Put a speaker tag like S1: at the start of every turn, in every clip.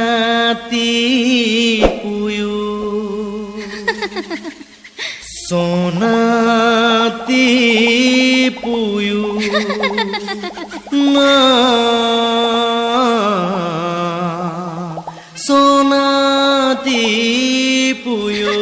S1: सोनाती पुयु सोनाती पुयु ना सोनाती पुयु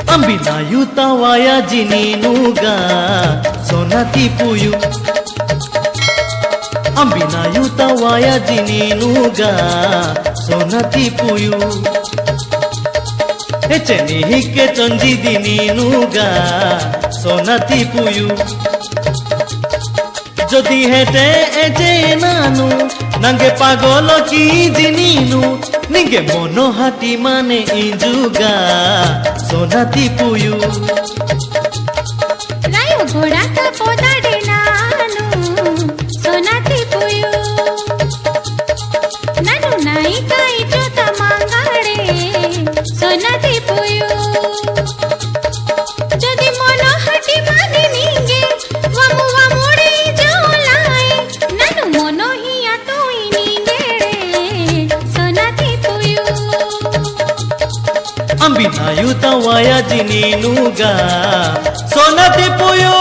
S1: Ambinayu tawaya jininuga sonati puyu Ambinayu tawaya jininuga sonati puyu Echeni hike tonji dininuga sonati puyu Jodi hete eje nanu nange pagolo ki jininu Ninge mono hati mane injuga sonati puyu
S2: Rayo goda ka poda de nanu sonati puyu Nanu nai kai chota mangade sonati puyu Jodi mono hati mane ninge wamu wamure jolai Nanu mono hiya toi ninge sonati puyu
S1: Ambinayu tawaya jininuga sonati puyu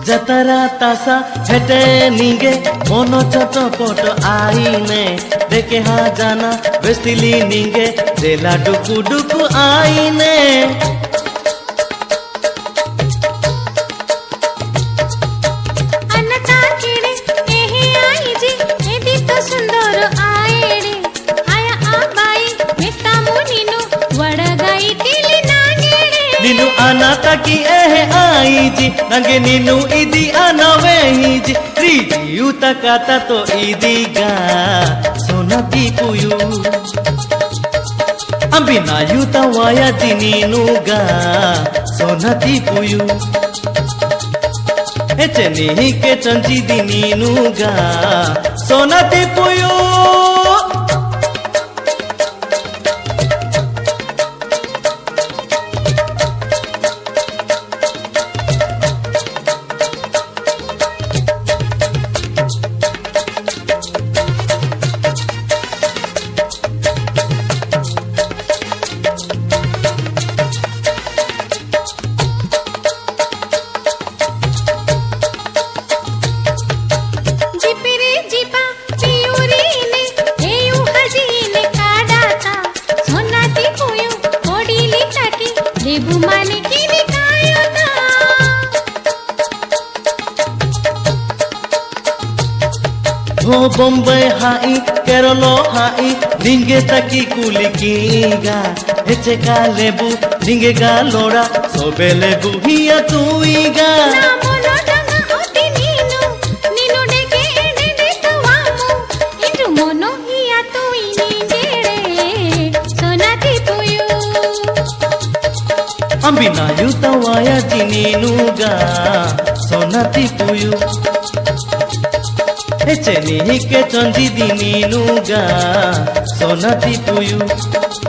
S1: जतरा तासा हेटे निंगे mono चटपट आईने देखे हा जाना वेस्तिली निंगे देला डुकु डुकु आईने
S2: अन्नता केड़े एहे आई जी एदी तो सुंदर आएड़े आया आबाई मेस्ता मुनिनु वड़गाई तिली नागेड़े
S1: निनु अनाता की एहे आई जी नंगे निनु इदी अनवे ही जी रीजी उतकाता तो इदीगा सोनाती पुयु Ambinayu tawaya jininuga sonati puyu Echeni hike tonji dininuga sonati puyu
S2: देबु माने किनी कायोता
S1: हो बम्बई हाई केरलो हाई निंगे तकी कुलिकीगा हेचे का लेबु निंगे का लोड़ा सोबे लेबु हिया तुईगा
S2: ना मोनो डंगा होती नीनु नीनु डेके एडे दे तवामु इंजु मोनो हिया तुई नीडेड़े सोनाती पुयु
S1: Ambinayu tawaya jininuga sonati puyu Echeni hike tonji dininuga sonati puyu